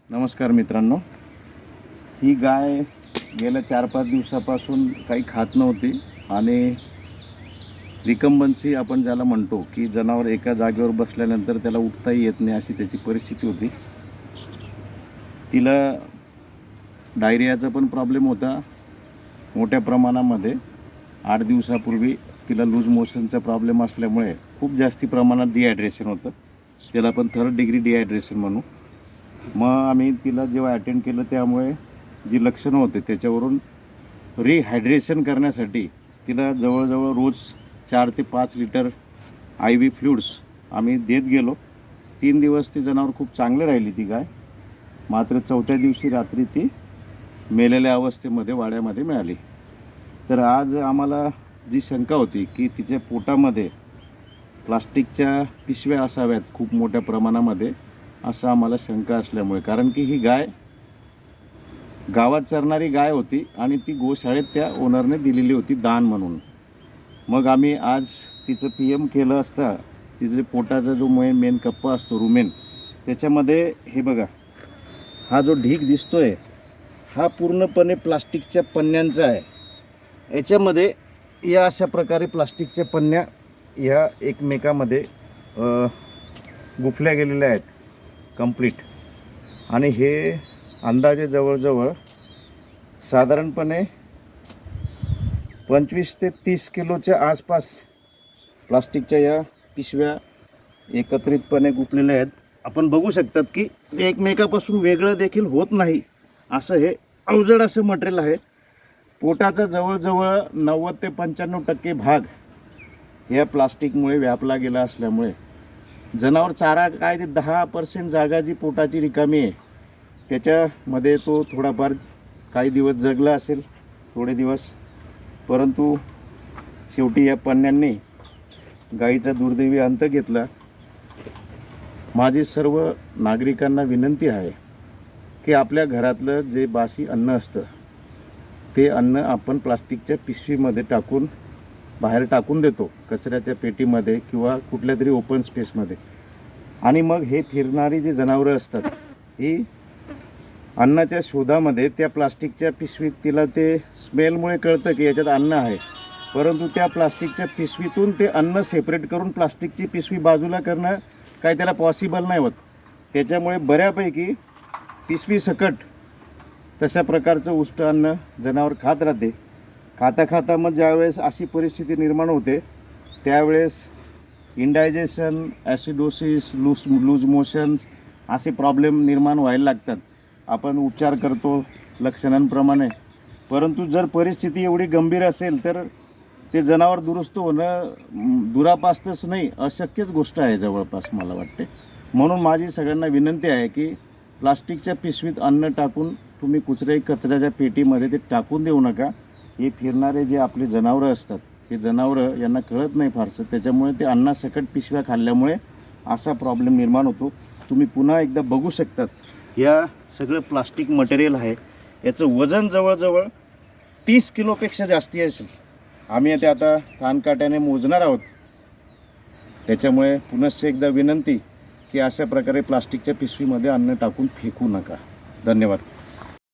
नमस्कार मित्रांनो, ही गाय गेल्या 4-5 दिवसापासून काही खात नव्हती आणि रिकम्बन्सी आपण ज्याला म्हणतो की जनावर एका जागेवर बसल्यानंतर त्याला उठताही येत नाही अशी त्याची परिस्थिती होती. तिला डायरियाचा पण प्रॉब्लेम होता मोठ्या प्रमाणामध्ये. 8 दिवसापूर्वी तिला लूज मोशनचा प्रॉब्लेम असल्यामुळे खूप जास्ती प्रमाणात डिहायड्रेशन होतं. त्याला आपण 3rd डिग्री डिहायड्रेशन म्हणू. मग आम्ही तिला जेव्हा अटेंड केलं त्यामुळे जी लक्षणं होते त्याच्यावरून रिहायड्रेशन करण्यासाठी तिला जवळजवळ रोज 4 ते 5 लिटर IV फ्लुइड्स आम्ही देत गेलो. 3 दिवस ती जनावर खूप चांगले राहिली ती गाय. मात्र 4थ्या दिवशी रात्री ती मेलेल्या अवस्थेमध्ये वाड्यामध्ये मिळाली. तर आज आम्हाला जी शंका होती की तिच्या पोटामध्ये प्लास्टिकच्या पिशव्या असाव्यात खूप मोठ्या प्रमाणामध्ये, असं आम्हाला शंका असल्यामुळे, कारण की ही गाय गावात चरणारी गाय होती आणि ती गोशाळेत त्या ओनरने दिलेली होती दान म्हणून. मग आम्ही आज तिचं PM केलं असता तिचे पोटाचा जो मेन कप्पा असतो रुमेन, त्याच्यामध्ये हे बघा, हा जो ढीग दिसतोय हा पूर्णपणे प्लास्टिकच्या पन्न्यांचा आहे. याच्यामध्ये या अशा प्रकारे प्लास्टिकच्या पन्न्या ह्या एकमेकामध्ये गुंफल्या गेलेल्या आहेत कंप्लीट. आणि हे अंदाजे जवळजवळ साधारणपणे 25 ते 30 किलोच्या आसपास प्लास्टिकच्या या पिशव्या एकत्रितपणे गुंफलेल्या आहेत. आपण बघू शकतात की ते एकमेकापासून वेगळं देखील होत नाही असं हे अवजड असं मटेरियल आहे. पोटाचा जवळजवळ 90 ते 95% भाग या प्लास्टिकमुळे व्यापला गेला असल्यामुळे जनावर चारा काय ते 10% जागा जी पोटाची रिकामी आहे त्याच्यामध्ये तो थोडाफार काही दिवस जगला असेल, थोडे दिवस, परंतु शेवटी या पन्न्यांनी गाईचा दुर्दैवी अंत घेतला. माझी सर्व नागरिकांना विनंती आहे की आपल्या घरातलं जे बासी अन्न असतं ते अन्न आपण प्लास्टिकच्या पिशवीमध्ये टाकून बाहेर टाकून देतो, कचऱ्याच्या पेटीमध्ये किंवा कुठल्या तरी ओपन स्पेसमध्ये. आणि मग हे फिरणारी जी जनावरं असतात ही अन्नाच्या शोधामध्ये त्या प्लास्टिकच्या पिशवीत, तिला ते स्मेलमुळे कळतं की याच्यात अन्न आहे, परंतु त्या प्लास्टिकच्या पिशवीतून ते अन्न सेपरेट करून प्लास्टिकची पिशवी बाजूला करणं काय त्याला पॉसिबल नाही होत. त्याच्यामुळे बऱ्यापैकी पिशवी सकट तशा प्रकारचं उष्ट अन्न जनावर खात राहते. खाता मग ज्यावेळेस अशी परिस्थिती निर्माण होते त्यावेळेस इंडायजेशन, ॲसिडोसिस, लूज मोशन्स असे प्रॉब्लेम निर्माण व्हायला लागतात. आपण उपचार करतो लक्षणांप्रमाणे, परंतु जर परिस्थिती एवढी गंभीर असेल तर ते जनावर दुरुस्त होणं दुरापास्तच नाही, अशक्यच गोष्ट आहे जवळपास मला वाटते. म्हणून माझी सगळ्यांना विनंती आहे की प्लास्टिकच्या पिशवीत अन्न टाकून तुम्ही कचऱ्याच्या पेटीमध्ये ते टाकून देऊ नका. हे फिरणारे जे आपले जनावरं असतात हे जनावरं यांना कळत नाही फारसं, त्याच्यामुळे ते अन्नासकट पिशव्या खाल्ल्यामुळे असा प्रॉब्लेम निर्माण होतो. तुम्ही पुन्हा एकदा बघू शकतात, या सगळं प्लास्टिक मटेरियल आहे, याचं वजन जवळजवळ 30 किलोपेक्षा जास्ती असेल. आम्ही ते आता कानकाट्याने मोजणार आहोत. त्याच्यामुळे पुनश्च एकदा विनंती की अशा प्रकारे प्लास्टिकच्या पिशवीमध्ये अन्न टाकून फेकू नका. धन्यवाद.